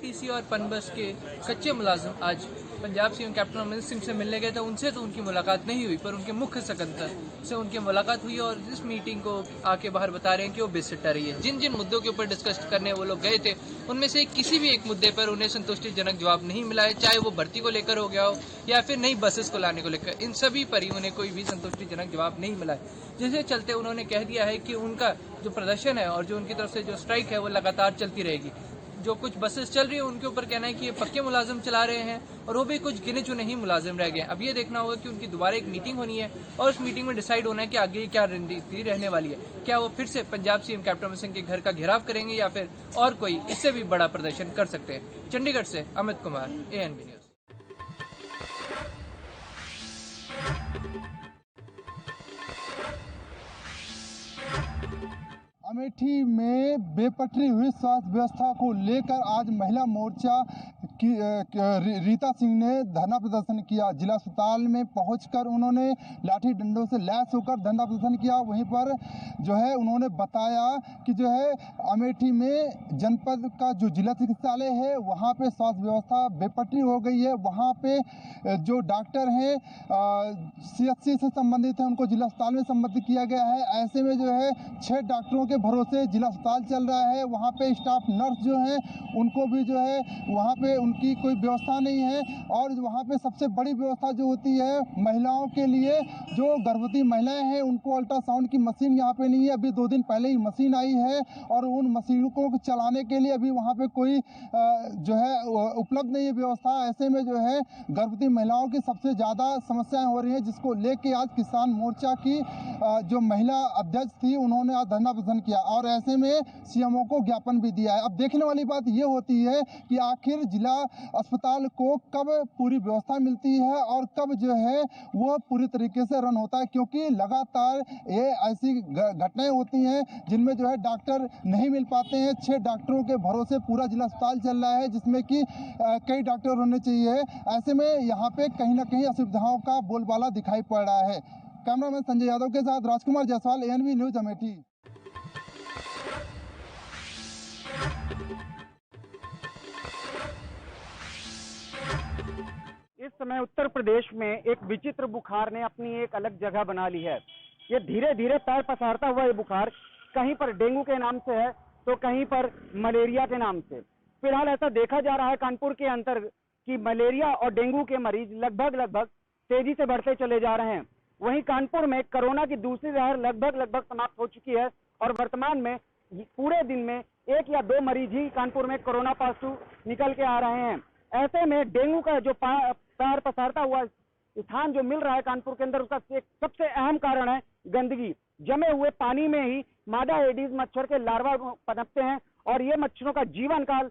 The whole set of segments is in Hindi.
आरटीसी और पनबस के कच्चे मुलाजिम आज पंजाब सीएम कैप्टन अमरिंदर सिंह से मिलने गए थे। उनसे तो उनकी मुलाकात नहीं हुई, पर उनके मुख्य सकत्तर से उनकी मुलाकात हुई और इस मीटिंग को आके बाहर बता रहे हैं कि वो बेसिटर रही है। जिन जिन मुद्दों के ऊपर डिस्कस करने वो लोग गए थे, उनमें से किसी भी एक मुद्दे पर उन्हें संतुष्टिजनक जवाब नहीं मिला है, चाहे वो भर्ती को लेकर हो गया हो या फिर नई बसेस को लाने को लेकर। इन सभी पर ही उन्हें कोई भी संतुष्टिजनक जवाब नहीं मिला है, जिसके चलते उन्होंने कह दिया है कि उनका जो प्रदर्शन है और जो उनकी तरफ से जो स्ट्राइक है वो लगातार चलती रहेगी। जो कुछ बसेस चल रही है उनके ऊपर कहना है कि ये पक्के मुलाजिम चला रहे हैं और वो भी कुछ गिने चुने ही मुलाजिम रह गए। अब ये देखना होगा कि उनकी दोबारा एक मीटिंग होनी है और उस मीटिंग में डिसाइड होना है कि आगे क्या रणनीति रहने वाली है। क्या वो फिर से पंजाब सीएम कैप्टन अमरिंदर सिंह के घर का घेराव करेंगे या फिर और कोई इससे भी बड़ा प्रदर्शन कर सकते हैं। चंडीगढ़ से अमित कुमार, ANB न्यूज। अमेठी में बेपटरी हुई स्वास्थ्य व्यवस्था को लेकर आज महिला मोर्चा की रीता सिंह ने धरना प्रदर्शन किया। जिला अस्पताल में पहुंचकर उन्होंने लाठी डंडों से लैस होकर धरना प्रदर्शन किया। वहीं पर जो है उन्होंने बताया कि जो है अमेठी में जनपद का जो जिला चिकित्सालय है वहां पे स्वास्थ्य व्यवस्था बेपटरी हो गई है। वहां पे जो डॉक्टर हैं CHC से संबंधित है उनको जिला अस्पताल में संबंधित किया गया है। ऐसे में जो है 6 डॉक्टरों के भरोसे जिला अस्पताल चल रहा है। वहाँ पे स्टाफ नर्स जो है उनको भी जो है वहाँ पे उनकी कोई व्यवस्था नहीं है। और वहाँ पे सबसे बड़ी व्यवस्था जो होती है महिलाओं के लिए, जो गर्भवती महिलाएं हैं उनको अल्ट्रासाउंड की मशीन यहाँ पे नहीं है। अभी 2 दिन पहले ही मशीन आई है और उन मशीनों को चलाने के लिए अभी वहाँ पे कोई जो है उपलब्ध नहीं है व्यवस्था। ऐसे में जो है गर्भवती महिलाओं की सबसे ज़्यादा समस्याएं हो रही हैं, जिसको लेके आज किसान मोर्चा की जो महिला अध्यक्ष थी उन्होंने आज धरना प्रदर्शन किया और ऐसे में CMO को ज्ञापन भी दिया है। अब देखने वाली बात ये होती है कि आखिर जिला अस्पताल को कब पूरी व्यवस्था मिलती है और कब जो है वो पूरी तरीके से रन होता है, क्योंकि लगातार ये ऐसी घटनाएं होती हैं जिनमें जो है डॉक्टर नहीं मिल पाते हैं। 6 डॉक्टरों के भरोसे पूरा जिला अस्पताल चल रहा है, जिसमें कि कई डॉक्टर होने चाहिए। ऐसे में यहाँ पे कहीं ना कहीं असुविधाओं का बोलबाला दिखाई पड़ रहा है। कैमरामैन संजय यादव के साथ राजकुमार जायसवाल, ANB न्यूज अमेठी। इस समय उत्तर प्रदेश में एक विचित्र बुखार ने अपनी एक अलग जगह बना ली है। ये धीरे धीरे पैर पसारता हुआ ये बुखार कहीं पर डेंगू के नाम से है तो कहीं पर मलेरिया के नाम से। फिलहाल ऐसा देखा जा रहा है कानपुर के अंतर कि मलेरिया और डेंगू के मरीज लगभग तेजी से बढ़ते चले जा रहे हैं। वहीं कानपुर में कोरोना की दूसरी लहर लगभग समाप्त हो चुकी है और वर्तमान में पूरे दिन में 1 या 2 मरीज ही कानपुर में कोरोना पॉजिटिव निकल के आ रहे हैं। ऐसे में डेंगू का जो पैर पसारता हुआ स्थान जो मिल रहा है कानपुर के अंदर, उसका सबसे अहम कारण है गंदगी। जमे हुए पानी में ही मादा एडीज मच्छर के लार्वा पनपते हैं और ये मच्छरों का जीवन काल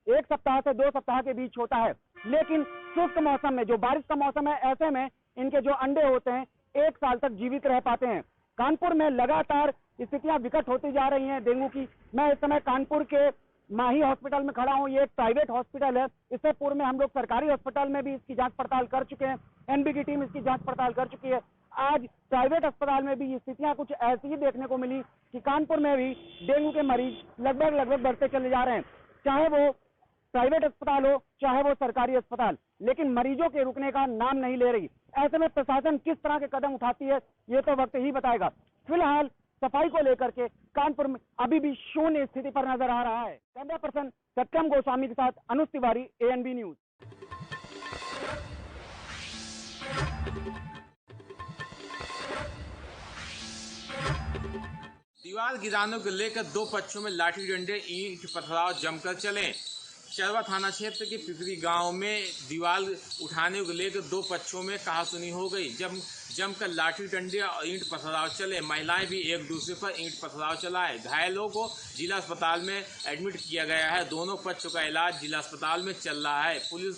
1 सप्ताह से 2 सप्ताह के बीच होता है। लेकिन शुष्क मौसम में, जो बारिश का मौसम है, ऐसे में इनके जो अंडे होते हैं 1 साल तक जीवित रह पाते हैं। कानपुर में लगातार स्थितियां विकट होती जा रही हैं डेंगू की। मैं इस समय कानपुर के माही हॉस्पिटल में खड़ा हूं। ये एक प्राइवेट हॉस्पिटल है। इससे पूर्व में हम लोग सरकारी हॉस्पिटल में भी इसकी जांच पड़ताल कर चुके हैं। NB की टीम इसकी जांच पड़ताल कर चुकी है। आज प्राइवेट अस्पताल में भी स्थितियां कुछ ऐसी ही देखने को मिली कि कानपुर में भी डेंगू के मरीज लगभग बढ़ते चले जा रहे हैं, चाहे वो प्राइवेट अस्पताल हो चाहे वो सरकारी अस्पताल, लेकिन मरीजों के रुकने का नाम नहीं ले रही। ऐसे में प्रशासन किस तरह के कदम उठाती है ये तो वक्त ही बताएगा। फिलहाल सफाई को लेकर के कानपुर में अभी भी शून्य स्थिति पर नजर आ रहा है। कैमरा पर्सन सत्यम गोस्वामी के साथ अनुज तिवारी, ANB न्यूज। दीवार गिराने को लेकर 2 पक्षों में लाठी डंडे ईंट पथराव जमकर चले। चरवा थाना क्षेत्र के पिपरी गांव में दीवार उठाने को लेकर 2 पक्षों में कहासुनी हो गई। जमकर लाठी डंडे और ईंट पथराव चले। महिलाएं भी एक दूसरे पर ईंट पथराव चलाए। घायलों को जिला अस्पताल में एडमिट किया गया है। दोनों पक्षों का इलाज जिला अस्पताल में चल रहा है। पुलिस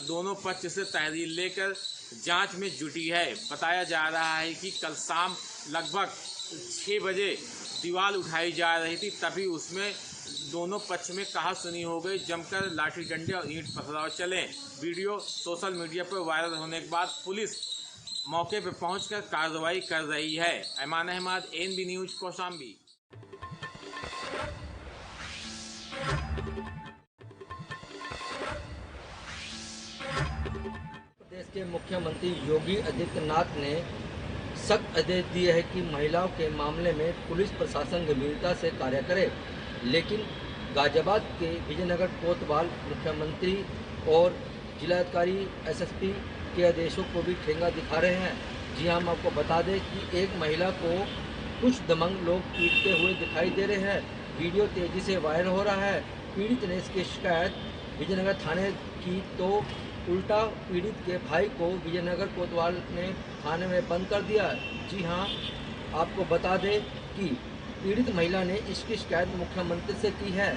दोनों पक्ष से तहरीर लेकर जांच में जुटी है। बताया जा रहा है कि कल शाम लगभग 6 बजे दीवार उठाई जा रही थी, तभी उसमें दोनों पक्ष में कहासुनी हो गई। जमकर लाठी डंडे और ईंट पथराव चले। वीडियो सोशल मीडिया पर वायरल होने के बाद पुलिस मौके पर पहुंचकर कार्रवाई कर रही है। Aiman Ahmad, ANB news, Kaushambi. के मुख्यमंत्री योगी आदित्यनाथ ने सख्त आदेश दिए है कि महिलाओं के मामले में पुलिस प्रशासन गंभीरता से कार्य करे, लेकिन गाजियाबाद के विजयनगर कोतवाल मुख्यमंत्री और जिलाधिकारी एसएसपी के आदेशों को भी ठेंगा दिखा रहे हैं। जी हाँ, हम आपको बता दें कि एक महिला को कुछ दबंग लोग पीटते हुए दिखाई दे रहे हैं। वीडियो तेजी से वायरल हो रहा है। पीड़ित ने इसकी शिकायत विजयनगर थाने की तो उल्टा पीड़ित के भाई को विजयनगर कोतवाल ने थाने में बंद कर दिया। जी हाँ, आपको बता दें कि पीड़ित महिला ने इसकी शिकायत मुख्यमंत्री से की है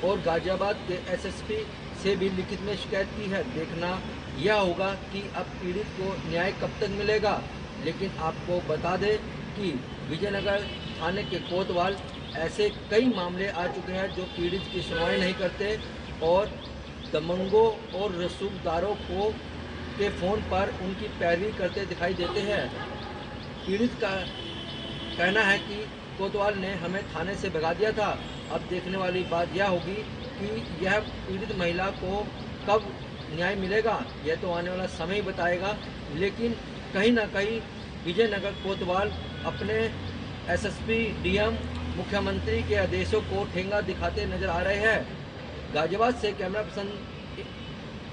और गाजियाबाद के एसएसपी से भी लिखित में शिकायत की है। देखना यह होगा कि अब पीड़ित को न्याय कब तक मिलेगा। लेकिन आपको बता दें कि विजयनगर थाने के कोतवाल ऐसे कई मामले आ चुके हैं जो पीड़ित की सुनवाई नहीं करते और दबंगों और रसूखदारों को के फ़ोन पर उनकी पैरवी करते दिखाई देते हैं। पीड़ित का कहना है कि कोतवाल ने हमें थाने से भगा दिया था। अब देखने वाली बात यह होगी कि यह पीड़ित महिला को कब न्याय मिलेगा, यह तो आने वाला समय ही बताएगा। लेकिन कहीं ना कहीं विजयनगर कोतवाल अपने एसएसपी, डीएम, मुख्यमंत्री के आदेशों को ठेंगा दिखाते नजर आ रहे हैं। गाजियाबाद से कैमरा पर्सन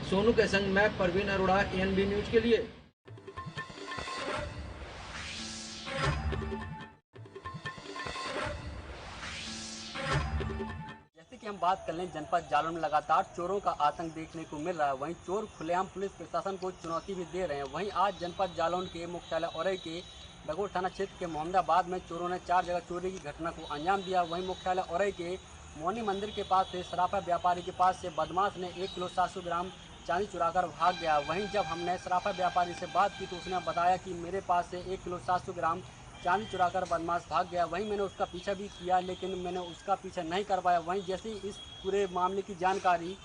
सोनू के संग मैं परवीन अरोड़ा, एएनबी न्यूज के लिए। जैसे कि हम बात कर लें, जनपद जालौन में लगातार चोरों का आतंक देखने को मिल रहा है। वहीं चोर खुलेआम पुलिस प्रशासन को चुनौती भी दे रहे हैं। वहीं आज जनपद जालौन के मुख्यालय औरई के बगोर थाना क्षेत्र के मोहम्मदाबाद में चोरों ने 4 जगह चोरी की घटना को अंजाम दिया। वहीं मुख्यालय औरई के मौनी मंदिर के पास से सराफा व्यापारी के पास से बदमाश ने 1 किलो 700 ग्राम चांदी चुराकर भाग गया। वहीं जब हमने सराफा व्यापारी से बात की तो उसने बताया कि मेरे पास से 1 किलो 700 ग्राम चांदी चुराकर बदमाश भाग गया। वहीं मैंने उसका पीछा भी किया, लेकिन मैंने उसका पीछा नहीं कर पाया। वहीं जैसे ही इस पूरे मामले की जानकारी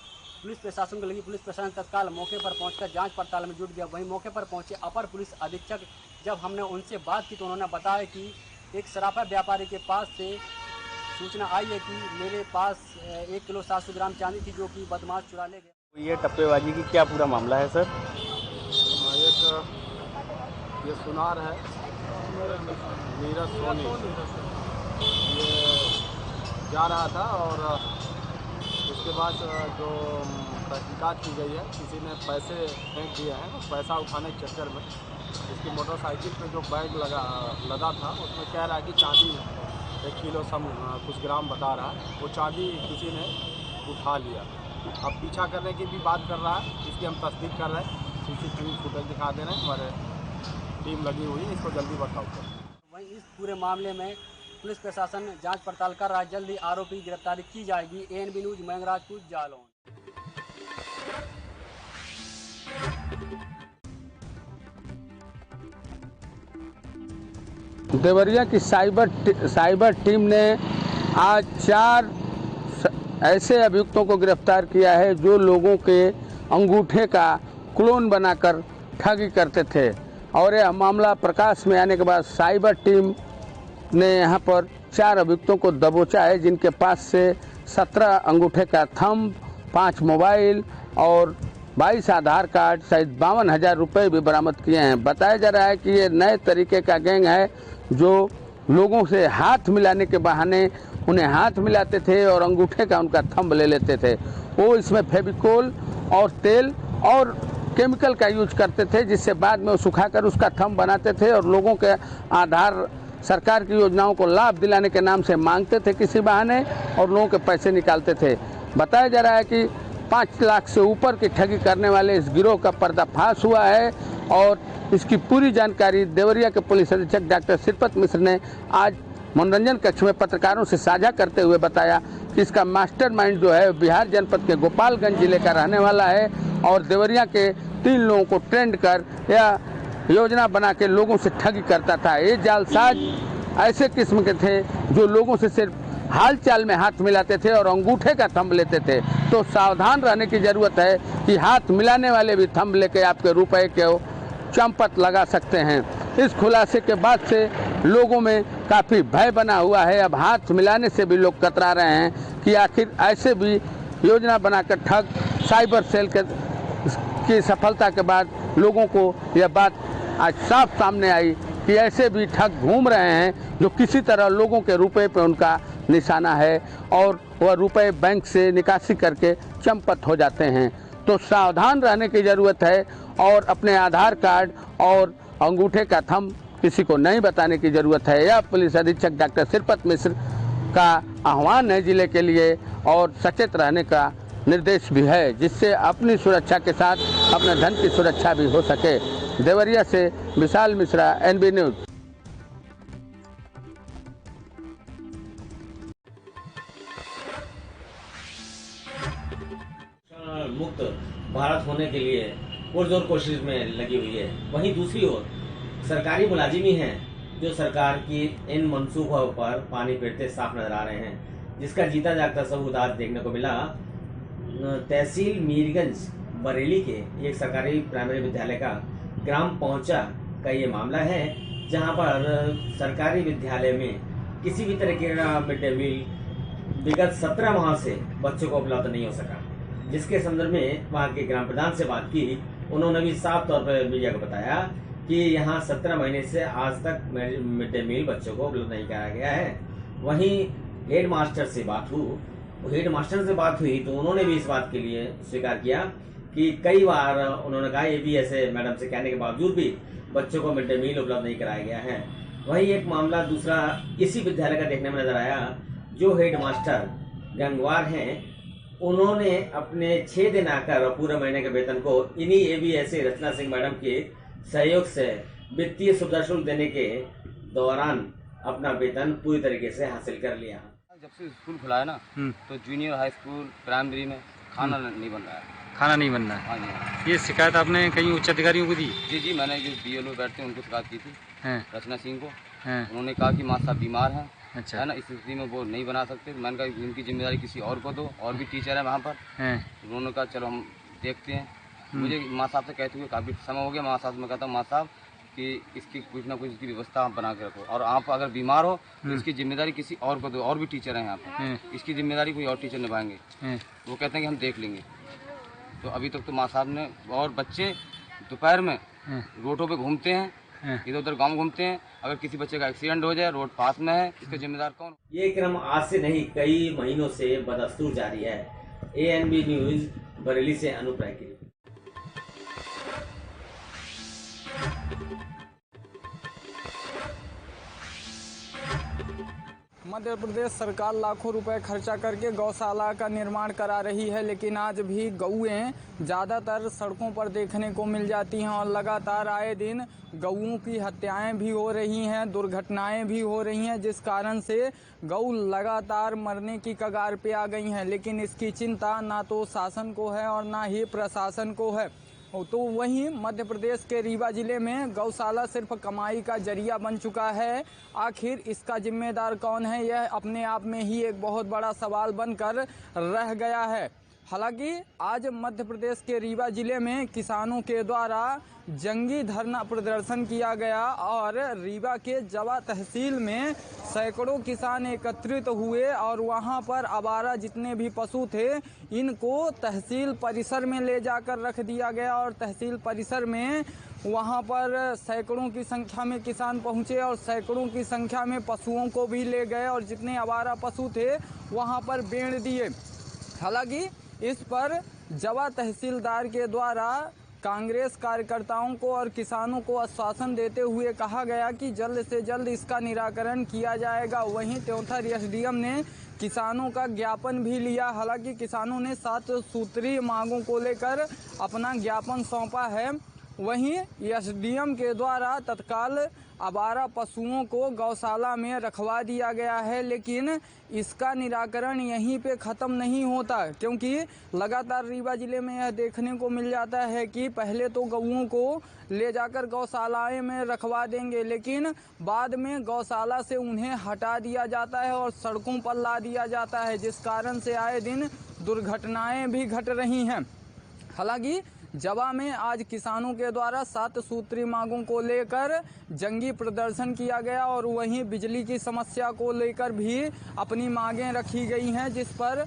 पुलिस प्रशासन को लगी, पुलिस प्रशासन तत्काल मौके पर पहुंचकर जांच पड़ताल में जुट गया। वहीं मौके पर पहुंचे अपर पुलिस अधीक्षक, जब हमने उनसे बात की तो उन्होंने बताया कि एक सराफा व्यापारी के पास से सूचना आई है कि मेरे पास 1 किलो 700 ग्राम चांदी थी जो कि बदमाश चुरा ले गए। ये टप्पेबाजी की क्या पूरा मामला है सर? ये सुनार है नीरज सोनी, ये जा रहा था और उसके बाद जो तहकीकात की गई है, किसी ने पैसे फेंक दिए हैं। पैसा उठाने के चक्कर में इसकी मोटरसाइकिल पे जो बैग लगा था उसमें कह रहा है कि चांदी 1 किलो कुछ ग्राम बता रहा है। वो चांदी किसी ने उठा लिया। अब पीछा करने की भी बात कर रहा है, इसकी हम तस्दीक कर रहे हैं। सीसीटीवी फुटेज दिखा दे रहे हैं, हमारे टीम लगी हुई है, इसको जल्दी बताओ। वहीं इस पूरे मामले में पुलिस प्रशासन जांच पड़ताल कर रहा है। जल्द ही आरोपी की गिरफ्तारी की जाएगी। ANB news Mangrajpur Jalaun. देवरिया की साइबर टीम ने आज 4 ऐसे अभियुक्तों को गिरफ्तार किया है जो लोगों के अंगूठे का क्लोन बनाकर ठगी करते थे। और यह मामला प्रकाश में आने के बाद साइबर टीम ने यहां पर 4 अभियुक्तों को दबोचा है, जिनके पास से 17 अंगूठे का थंब, 5 मोबाइल और 22 आधार कार्ड सहित 52,000 रुपये भी बरामद किए हैं। बताया जा रहा है कि ये नए तरीके का गैंग है जो लोगों से हाथ मिलाने के बहाने उन्हें हाथ मिलाते थे और अंगूठे का उनका थंब ले लेते थे। वो इसमें फेविकोल और तेल और केमिकल का यूज करते थे, जिससे बाद में वो सुखाकर उसका थंब बनाते थे और लोगों के आधार सरकार की योजनाओं को लाभ दिलाने के नाम से मांगते थे किसी बहाने और लोगों के पैसे निकालते थे। बताया जा रहा है कि 5 लाख से ऊपर की ठगी करने वाले इस गिरोह का पर्दाफाश हुआ है और इसकी पूरी जानकारी देवरिया के पुलिस अधीक्षक डॉक्टर श्रीपत मिश्र ने आज मनोरंजन कक्ष में पत्रकारों से साझा करते हुए बताया कि इसका मास्टरमाइंड जो है बिहार जनपद के गोपालगंज जिले का रहने वाला है और देवरिया के 3 लोगों को ट्रेंड कर या योजना बना के लोगों से ठगी करता था। ये जालसाज ऐसे किस्म के थे जो लोगों से सिर्फ हालचाल में हाथ मिलाते थे और अंगूठे का थंब लेते थे। तो सावधान रहने की ज़रूरत है कि हाथ मिलाने वाले भी थंब लेके आपके रुपए के चंपत लगा सकते हैं। इस खुलासे के बाद से लोगों में काफ़ी भय बना हुआ है। अब हाथ मिलाने से भी लोग कतरा रहे हैं कि आखिर ऐसे भी योजना बनाकर ठग साइबर सेल की सफलता के बाद लोगों को यह बात आज साफ सामने आई कि ऐसे भी ठग घूम रहे हैं जो किसी तरह लोगों के रुपए पे उनका निशाना है और वह रुपए बैंक से निकासी करके चंपत हो जाते हैं। तो सावधान रहने की ज़रूरत है और अपने आधार कार्ड और अंगूठे का थंब किसी को नहीं बताने की ज़रूरत है। यह पुलिस अधीक्षक डॉक्टर श्रीपत मिश्र का आह्वान है जिले के लिए और सचेत रहने का निर्देश भी है, जिससे अपनी सुरक्षा के साथ अपने धन की सुरक्षा भी हो सके। देवरिया से विशाल मिश्रा, NB न्यूज़। मुक्त भारत होने के लिए पुरजोर कोशिश में लगी हुई है। वहीं दूसरी ओर सरकारी मुलाजिमी हैं जो सरकार की इन मंसूबों पर पानी फेरते साफ नजर आ रहे हैं, जिसका जीता जागता सबूत आज देखने को मिला। तहसील मीरगंज बरेली के एक सरकारी प्राइमरी विद्यालय का ग्राम पहुंचा का ये मामला है, जहां पर सरकारी विद्यालय में किसी भी तरीके का मिड डे मील विगत 17 माह से बच्चों को उपलब्ध नहीं हो सका, जिसके संदर्भ में वहां के ग्राम प्रधान से बात की। उन्होंने भी साफ तौर पर मीडिया को बताया कि यहाँ 17 महीने से आज तक मिड डे मील बच्चों को उपलब्ध नहीं कराया गया है। वहीं हेड मास्टर से बात हुई तो उन्होंने भी इस बात के लिए स्वीकार किया कि कई बार उन्होंने कहा ये भी ऐसे मैडम से कहने के बावजूद भी बच्चों को मिड डे मील उपलब्ध नहीं कराया गया है। वहीं एक मामला दूसरा इसी विद्यालय का देखने में नजर आया। जो हेड मास्टर गंगवार हैं, उन्होंने अपने 6 दिन आकर पूरे महीने के वेतन को इन्हीं ABSA रचना सिंह मैडम के सहयोग से वित्तीय सुविधा शुल्क देने के दौरान अपना वेतन पूरी तरीके से हासिल कर लिया। जब से स्कूल खुला है ना, तो जूनियर हाई स्कूल प्राइमरी में खाना नहीं बन रहा है। खाना नहीं बन रहा है? हाँ जी। ये शिकायत आपने कहीं उच्च अधिकारियों को दी? जी, मैंने जो BLO बैठते हैं उनको शिकायत की थी, रचना सिंह को। हैं। उन्होंने कहा कि माँ साहब बीमार हैं, अच्छा है ना, इस स्थिति में वो नहीं बना सकते। मैंने कहा इनकी जिम्मेदारी किसी और को दो, और भी टीचर है वहाँ पर। उन्होंने कहा चलो हम देखते हैं। मुझे माँ साहब से कहते हुए काफ़ी समय हो गया। माँ साहब से मैं कहता हूँ माँ साहब कि इसकी कुछ ना कुछ इसकी व्यवस्था आप बना के रखो, और आप अगर बीमार हो तो इसकी जिम्मेदारी किसी और को दो, और भी टीचर हैं यहाँ पर, इसकी जिम्मेदारी कोई और टीचर निभाएंगे। वो कहते हैं कि हम देख लेंगे। तो अभी तक तो माँ साहब ने, और बच्चे दोपहर में रोडों पे घूमते हैं, इधर उधर गांव घूमते हैं। अगर किसी बच्चे का एक्सीडेंट हो जाए, रोड पास में है, इसका जिम्मेदार कौन? ये क्रम आज से नहीं कई महीनों से बदस्तूर जारी है। ANB न्यूज बरेली से अनूप राय की रिपोर्ट। मध्य प्रदेश सरकार लाखों रुपए खर्चा करके गौशाला का निर्माण करा रही है, लेकिन आज भी गौएं ज़्यादातर सड़कों पर देखने को मिल जाती हैं और लगातार आए दिन गौओं की हत्याएं भी हो रही हैं, दुर्घटनाएं भी हो रही हैं, जिस कारण से गौ लगातार मरने की कगार पे आ गई हैं। लेकिन इसकी चिंता ना तो शासन को है और ना ही प्रशासन को है। तो वहीं मध्य प्रदेश के रीवा जिले में गौशाला सिर्फ कमाई का जरिया बन चुका है। आखिर इसका जिम्मेदार कौन है, यह अपने आप में ही एक बहुत बड़ा सवाल बनकर रह गया है। हालांकि आज मध्य प्रदेश के रीवा जिले में किसानों के द्वारा जंगी धरना प्रदर्शन किया गया और रीवा के जवा तहसील में सैकड़ों किसान एकत्रित हुए और वहां पर आवारा जितने भी पशु थे इनको तहसील परिसर में ले जाकर रख दिया गया और तहसील परिसर में वहां पर सैकड़ों की संख्या में किसान पहुंचे और सैकड़ों की संख्या में पशुओं को भी ले गए और जितने आवारा पशु थे वहां पर बेड़ दिए। हालांकि इस पर जवा तहसीलदार के द्वारा कांग्रेस कार्यकर्ताओं को और किसानों को आश्वासन देते हुए कहा गया कि जल्द से जल्द इसका निराकरण किया जाएगा। वहीं त्योंथर SDM ने किसानों का ज्ञापन भी लिया। हालांकि किसानों ने 7 सूत्रीय मांगों को लेकर अपना ज्ञापन सौंपा है। वहीं SDM के द्वारा तत्काल आवारा पशुओं को गौशाला में रखवा दिया गया है, लेकिन इसका निराकरण यहीं पे ख़त्म नहीं होता, क्योंकि लगातार रीवा जिले में यह देखने को मिल जाता है कि पहले तो गौओं को ले जाकर गौशालाएं में रखवा देंगे, लेकिन बाद में गौशाला से उन्हें हटा दिया जाता है और सड़कों पर ला दिया जाता है, जिस कारण से आए दिन दुर्घटनाएं भी घट रही हैं। हालांकि जवा में आज किसानों के द्वारा 7 सूत्री मांगों को लेकर जंगी प्रदर्शन किया गया और वहीं बिजली की समस्या को लेकर भी अपनी मांगें रखी गई हैं, जिस पर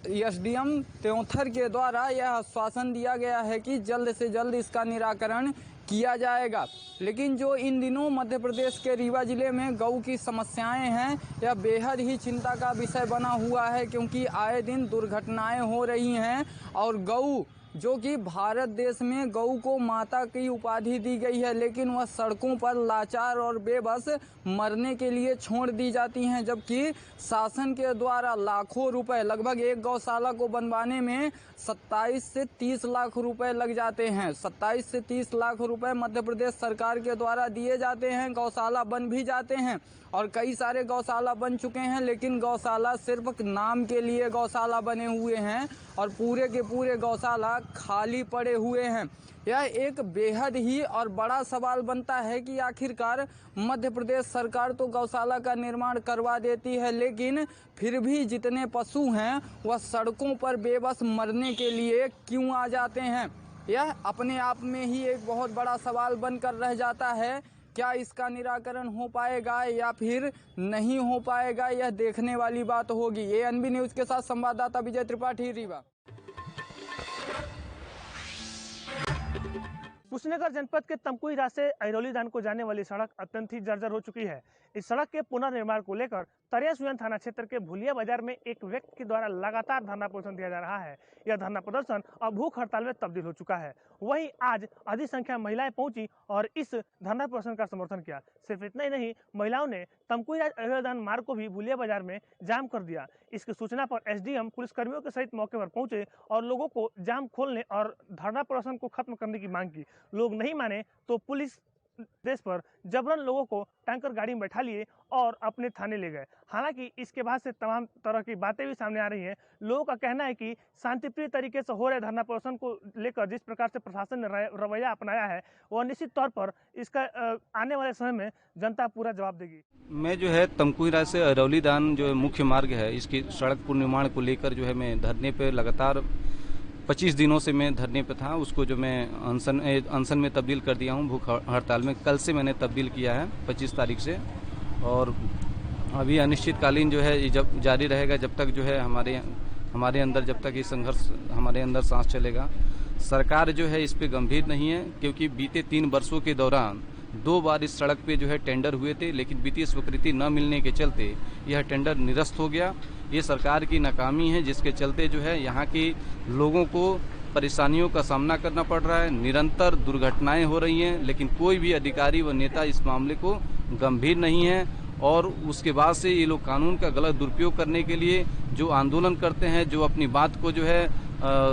एसडीएम त्योंथर के द्वारा यह आश्वासन दिया गया है कि जल्द से जल्द इसका निराकरण किया जाएगा। लेकिन जो इन दिनों मध्य प्रदेश के रीवा जिले में गऊ की समस्याएं हैं, यह बेहद ही चिंता का विषय बना हुआ है, क्योंकि आए दिन दुर्घटनाएं हो रही हैं और गऊ जो कि भारत देश में गऊ को माता की उपाधि दी गई है, लेकिन वह सड़कों पर लाचार और बेबस मरने के लिए छोड़ दी जाती हैं, जबकि शासन के द्वारा लाखों रुपए, लगभग एक गौशाला को बनवाने में 27 से 30 लाख रुपए लग जाते हैं। 27 से 30 लाख रुपए मध्य प्रदेश सरकार के द्वारा दिए जाते हैं, गौशाला बन भी जाते हैं और कई सारे गौशाला बन चुके हैं, लेकिन गौशाला सिर्फ नाम के लिए गौशाला बने हुए हैं और पूरे के पूरे गौशाला खाली पड़े हुए हैं। यह एक बेहद ही और बड़ा सवाल बनता है कि आखिरकार मध्य प्रदेश सरकार तो गौशाला का निर्माण करवा देती है, लेकिन फिर भी जितने पशु हैं वह सड़कों पर बेबस मरने के लिए क्यों आ जाते हैं। यह अपने आप में ही एक बहुत बड़ा सवाल बनकर रह जाता है। क्या इसका निराकरण हो पाएगा या फिर नहीं हो पाएगा, यह देखने वाली बात होगी। एएनबी न्यूज़ के साथ संवाददाता विजय त्रिपाठी, रीवा। कुशीनगर जनपद के तमकुही रास्ते अहिरौली धाम को जाने वाली सड़क अत्यंत ही जर्जर हो चुकी है। इस सड़क के पुनर्निर्माण को लेकर तरिया सुजन थाना क्षेत्र के भुलिया बाजार में एक व्यक्ति के द्वारा लगातार धरना प्रदर्शन दिया जा रहा है। यह धरना प्रदर्शन अब भूख हड़ताल में तब्दील हो चुका है। वहीं आज अधिक संख्या महिलाएं पहुंची और इस धरना प्रदर्शन का समर्थन किया। सिर्फ इतना ही नहीं, महिलाओं ने तमकुही अहिरौली धाम मार्ग को भी भुलिया बाजार में जाम कर दिया। इसकी सूचना पर एसडीएम पुलिसकर्मियों के सहित मौके पर पहुंचे और लोगों को जाम खोलने और धरना प्रदर्शन को खत्म करने की मांग की। लोग नहीं माने तो पुलिस देश पर जबरन लोगों को टैंकर गाड़ी में बैठा लिए और अपने थाने ले गए। हालांकि इसके बाद से तमाम तरह की बातें भी सामने आ रही हैं। लोगों का कहना है कि शांतिप्रिय तरीके से हो रहे धरना प्रदर्शन को लेकर जिस प्रकार से प्रशासन ने रवैया अपनाया है, वह निश्चित तौर पर इसका आने वाले समय में जनता पूरा जवाब देगी। मैं जो है तमकुही रास्ते से अहिरौली धाम जो मुख्य मार्ग है, इसकी सड़क पुनर्निर्माण को लेकर जो है मैं धरने पे लगातार 25 दिनों से मैं धरने पे था। उसको जो मैं अनशन में तब्दील कर दिया हूँ, भूख हड़ताल में। कल से मैंने तब्दील किया है 25 तारीख से, और अभी अनिश्चितकालीन जो है जब जारी रहेगा, जब तक जो है हमारे अंदर जब तक ये संघर्ष हमारे अंदर सांस चलेगा। सरकार जो है इस पे गंभीर नहीं है, क्योंकि बीते 3 वर्षों के दौरान 2 बार इस सड़क पे जो है टेंडर हुए थे, लेकिन वित्तीय स्वीकृति न मिलने के चलते यह टेंडर निरस्त हो गया। ये सरकार की नाकामी है, जिसके चलते जो है यहाँ के लोगों को परेशानियों का सामना करना पड़ रहा है। निरंतर दुर्घटनाएं हो रही हैं, लेकिन कोई भी अधिकारी व नेता इस मामले को गंभीर नहीं है। और उसके बाद से ये लोग कानून का गलत दुरुपयोग करने के लिए जो आंदोलन करते हैं, जो अपनी बात को जो है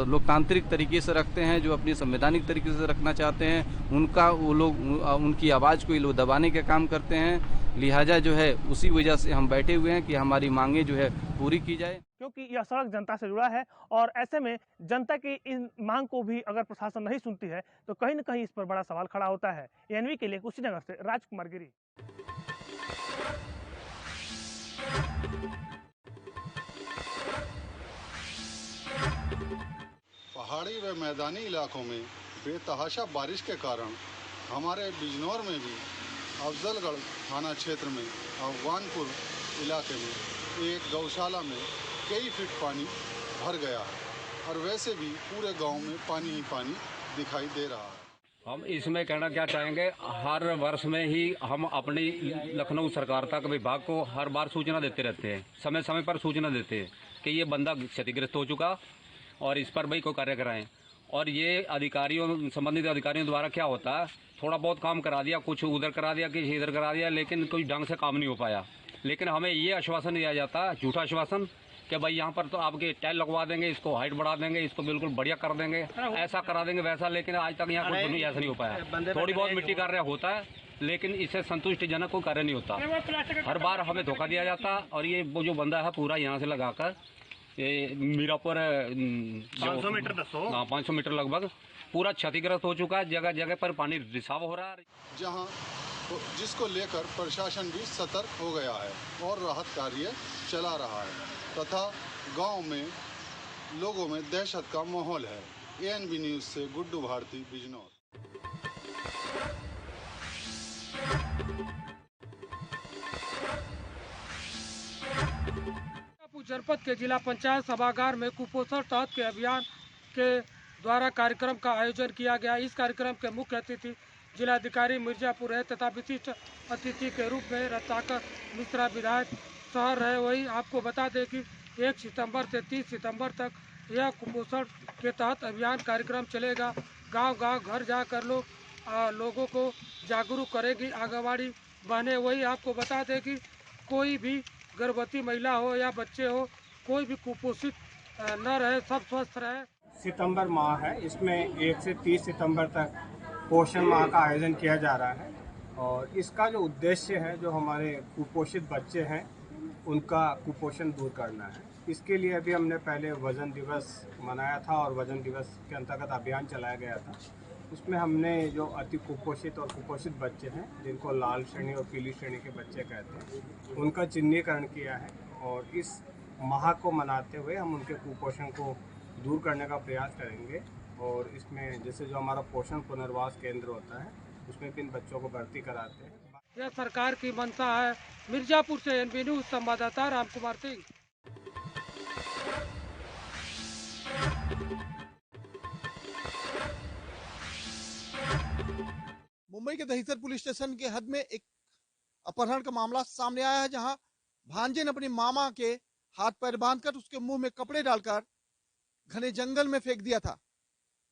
लोकतांत्रिक तरीके से रखते हैं, जो अपनी संवैधानिक तरीके से रखना चाहते हैं, उनकी आवाज़ को ये लोग दबाने का काम करते हैं। लिहाजा जो है उसी वजह से हम बैठे हुए हैं कि हमारी मांगे जो है पूरी की जाए, क्योंकि यह सड़क जनता से जुड़ा है और ऐसे में जनता की इन मांग को भी अगर प्रशासन नहीं सुनती है तो कहीं न कहीं इस पर बड़ा सवाल खड़ा होता है। एएनबी के लिए कुशीनगर से राजकुमार गिरी। पहाड़ी व मैदानी इलाकों में बेतहाशा बारिश के कारण हमारे बिजनौर में भी अफजलगढ़ थाना क्षेत्र में अफगानपुर इलाके में एक गौशाला में कई फीट पानी भर गया है और वैसे भी पूरे गांव में पानी ही पानी दिखाई दे रहा है। हम इसमें कहना क्या चाहेंगे, हर वर्ष में ही हम अपनी लखनऊ सरकार तक विभाग को हर बार सूचना देते रहते हैं, समय समय पर सूचना देते हैं कि ये बंदा क्षतिग्रस्त हो चुका और इस पर भाई कोई कार्य कराएं। और ये अधिकारियों, संबंधित अधिकारियों द्वारा क्या होता है, थोड़ा बहुत काम करा दिया, कुछ उधर करा दिया, कुछ इधर करा दिया, लेकिन कोई ढंग से काम नहीं हो पाया। लेकिन हमें ये आश्वासन दिया जाता है, झूठा आश्वासन, कि भाई यहाँ पर तो आपके टाइल लगवा देंगे, इसको हाइट बढ़ा देंगे, इसको बिल्कुल बढ़िया कर देंगे, ऐसा करा देंगे वैसा। लेकिन आज तक यहाँ कुछ ऐसा नहीं हो पाया। थोड़ी बहुत मिट्टी कार्य होता है, लेकिन इससे संतुष्टिजनक कोई कार्य नहीं होता। हर बार हमें धोखा दिया जाता। और ये वो जो बंदा है पूरा यहाँ से लगाकर ये मीरापुर 500 मीटर 500 मीटर लगभग पूरा क्षतिग्रस्त हो चुका है। जगह जगह पर पानी रिसाव हो रहा है, जहां जिसको लेकर प्रशासन भी सतर्क हो गया है और राहत कार्य चला रहा है तथा गांव में लोगों में दहशत का माहौल है। एएनबी न्यूज़ से गुड्डू भारती, बिजनौर। पूछा जनपद के जिला पंचायत सभागार में कुपोषण तहत के अभियान के द्वारा कार्यक्रम का आयोजन किया गया। इस कार्यक्रम के मुख्य अतिथि जिलाधिकारी मिर्जापुर है तथा विशिष्ट अतिथि के रूप में रत्नाकर मिश्रा विधायक शहर है। वही आपको बता दें कि 1 सितंबर से 30 सितंबर तक यह कुपोषण के तहत अभियान कार्यक्रम चलेगा। गांव-गांव घर जाकर लोगों को जागरूक करेगी आंगनबाड़ी बहनें। वही आपको बता दें कि कोई भी गर्भवती महिला हो या बच्चे हो, कोई भी कुपोषित न रहे, सब स्वस्थ रहे। सितंबर माह है, इसमें 1 से 30 सितंबर तक पोषण माह का आयोजन किया जा रहा है और इसका जो उद्देश्य है, जो हमारे कुपोषित बच्चे हैं उनका कुपोषण दूर करना है। इसके लिए अभी हमने पहले वजन दिवस मनाया था और वजन दिवस के अंतर्गत अभियान चलाया गया था। उसमें हमने जो अति कुपोषित और कुपोषित बच्चे हैं, जिनको लाल श्रेणी और पीली श्रेणी के बच्चे कहते हैं, उनका चिन्हीकरण किया है और इस माह को मनाते हुए हम उनके कुपोषण को दूर करने का प्रयास करेंगे। और इसमें जैसे जो हमारा पोषण पुनर्वास केंद्र होता है, उसमें भी इन बच्चों को भर्ती कराते हैं। यह सरकार की मंशा है। मिर्जापुर से एनबी न्यूज संवाददाता राम कुमार सिंह। मुंबई के दहिसर पुलिस स्टेशन के हद में एक अपहरण का मामला सामने आया है, जहां भांजे ने अपनी मामा के हाथ पैर बांधकर उसके मुंह में कपड़े डालकर घने जंगल में फेंक दिया था।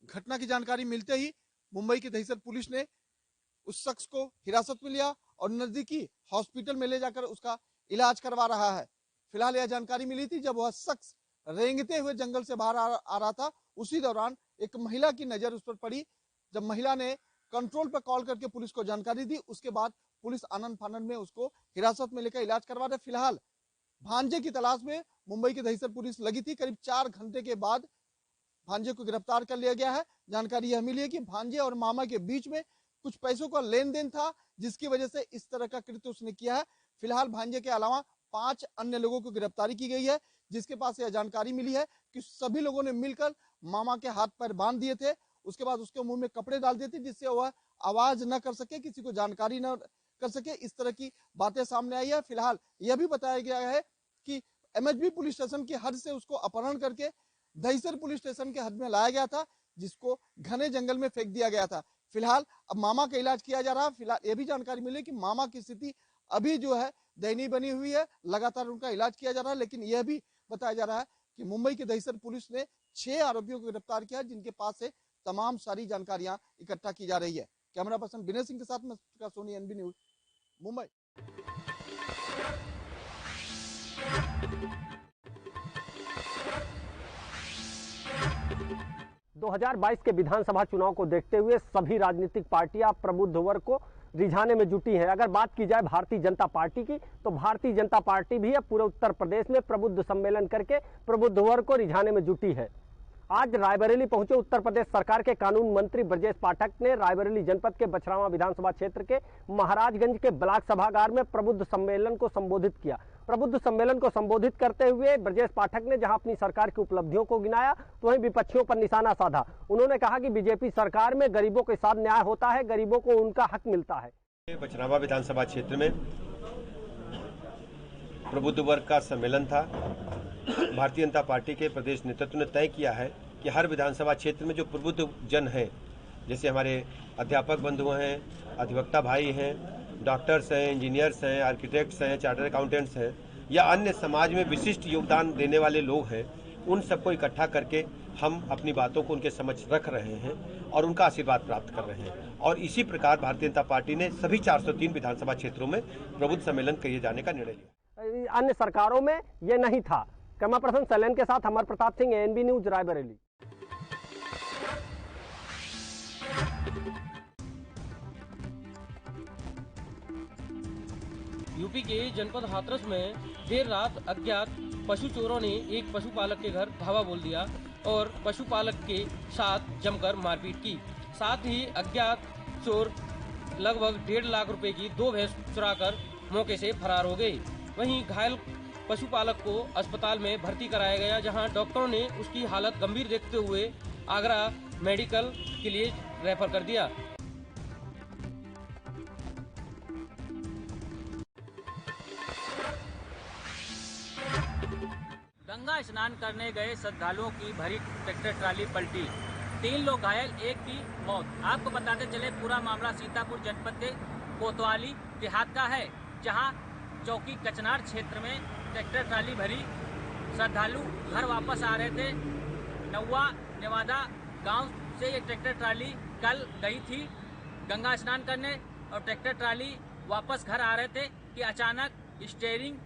घटना की जानकारी मिलते ही मुंबई की दहिसर पुलिस ने उस शख्स को हिरासत में लिया और नजदीकी हॉस्पिटल में ले जाकर उसका इलाज करवा रहा है। फिलहाल यह जानकारी मिली थी जब वह शख्स रेंगते हुए जंगल से बाहर आ रहा था। उसी दौरान एक महिला की नजर उस पर पड़ी। जब महिला ने कंट्रोल पर कॉल करके पुलिस को जानकारी दी, उसके बाद पुलिस आनंद फानंद में उसको हिरासत में लेकर इलाज करवा रहे। फिलहाल भांजे की तलाश में मुंबई की दहिसर पुलिस लगी थी। करीब 4 घंटे के बाद भांजे को गिरफ्तार कर लिया गया है। जानकारी यह मिली है कि भांजे और मामा के बीच में कुछ पैसों का लेन देन था, जिसकी वजह से इस तरह का कृत्य उसने किया है। फिलहाल भांजे के अलावा 5 अन्य लोगों को गिरफ्तारी की गई है, जिसके पास यह जानकारी मिली है कि सभी लोगों ने मिलकर मामा के हाथ पैर बांध दिए थे। उसके बाद उसके मुंह में कपड़े डाल दिए थे, जिससे वह आवाज न कर सके, किसी को जानकारी न कर सके। इस तरह की बातें सामने आई है। फिलहाल यह भी बताया गया है कि एमएचबी पुलिस स्टेशन की हद से उसको अपहरण करके दहिसर पुलिस स्टेशन के हद में लाया गया था, जिसको घने जंगल में फेंक दिया गया था। फिलहाल अब मामा का इलाज किया जा रहा है। फिलहाल यह भी जानकारी मिली कि मामा की स्थिति अभी जो है दयनीय बनी हुई है, लगातार उनका इलाज किया जा रहा है। लेकिन यह भी बताया जा रहा है कि मुंबई की दहिसर पुलिस ने 6 आरोपियों को गिरफ्तार किया, जिनके पास से तमाम सारी जानकारियां इकट्ठा की जा रही है। कैमरा पर्सन विनय सिंह के साथ मैं सोनी, एनबी न्यूज, मुंबई। 2022 के विधानसभा चुनाव को देखते हुए सभी राजनीतिक पार्टियां प्रबुद्ध वर्ग को रिझाने में जुटी हैं। अगर बात की जाए भारतीय जनता पार्टी की, तो भारतीय जनता पार्टी भी अब पूरे उत्तर प्रदेश में प्रबुद्ध सम्मेलन करके प्रबुद्ध वर्ग को रिझाने में जुटी है। आज रायबरेली पहुंचे उत्तर प्रदेश सरकार के कानून मंत्री ब्रजेश पाठक ने रायबरेली जनपद के बछरावा विधानसभा क्षेत्र के महाराजगंज के ब्लॉक सभागार में प्रबुद्ध सम्मेलन को संबोधित किया। प्रबुद्ध सम्मेलन को संबोधित करते हुए ब्रजेश पाठक ने जहां अपनी सरकार की उपलब्धियों को गिनाया, तो वहीं विपक्षियों पर निशाना साधा। उन्होंने कहा कि बीजेपी सरकार में गरीबों के साथ न्याय होता है, गरीबों को उनका हक मिलता है। बछरावा विधानसभा क्षेत्र में प्रबुद्ध वर्ग का सम्मेलन था। भारतीय जनता पार्टी के प्रदेश नेतृत्व ने तय किया है कि हर विधानसभा क्षेत्र में जो प्रबुद्ध जन हैं, जैसे हमारे अध्यापक बंधु हैं, अधिवक्ता भाई हैं, डॉक्टर्स हैं, इंजीनियर्स हैं, आर्किटेक्ट्स हैं, चार्टर्ड अकाउंटेंट्स हैं, या अन्य समाज में विशिष्ट योगदान देने वाले लोग हैं, उन सबको इकट्ठा करके हम अपनी बातों को उनके समक्ष रख रहे हैं और उनका आशीर्वाद प्राप्त कर रहे हैं। और इसी प्रकार भारतीय जनता पार्टी ने सभी 403 विधानसभा क्षेत्रों में प्रबुद्ध सम्मेलन किए जाने का निर्णय लिया। अन्य सरकारों में ये नहीं था। कैमरा पर्सन सैलन के साथ Amar Pratap Singh, NB news, Raebareli. UP के जनपद हाथरस में देर रात अज्ञात पशु चोरों ने एक पशुपालक के घर धावा बोल दिया और पशुपालक के साथ जमकर मारपीट की। साथ ही अज्ञात चोर लगभग 1.5 लाख रुपए की 2 भैंस चुराकर मौके से फरार हो गए। वहीं घायल पशुपालक को अस्पताल में भर्ती कराया गया, जहां डॉक्टरों ने उसकी हालत गंभीर देखते हुए आगरा मेडिकल के लिए रेफर कर दिया। गंगा स्नान करने गए श्रद्धालुओं की भरी ट्रैक्टर ट्राली पलटी, 3 लोग घायल, 1 की मौत। आपको बताते चले पूरा मामला सीतापुर जनपद के कोतवाली देहात का है, जहां चौकी कचनार क्षेत्र में ट्रैक्टर ट्राली भरी श्रद्धालु घर वापस आ रहे थे। नौवा नेवादा गांव से ये ट्रैक्टर ट्राली कल गई थी गंगा स्नान करने और ट्रैक्टर ट्राली वापस घर आ रहे थे कि अचानक स्टीयरिंग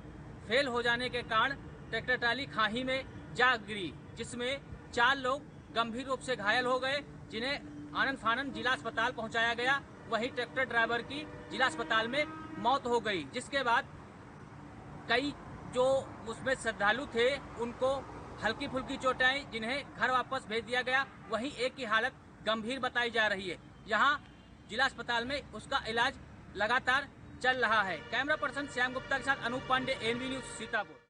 फेल हो जाने के कारण ट्रैक्टर ट्राली खाई में जा गिरी, जिसमें 4 लोग गंभीर रूप से घायल हो गए, जिन्हें आनंद फानंद जिला अस्पताल पहुंचाया गया। वहीं ट्रैक्टर ड्राइवर की जिला अस्पताल में मौत हो गई, जिसके बाद कई जो उसमें श्रद्धालु थे उनको हल्की फुल्की चोटें आई, जिन्हें घर वापस भेज दिया गया। वहीं एक की हालत गंभीर बताई जा रही है। यहाँ जिला अस्पताल में उसका इलाज लगातार चल रहा है। कैमरा पर्सन श्याम गुप्ता के साथ अनूप पांडे, एनवी न्यूज सीतापुर।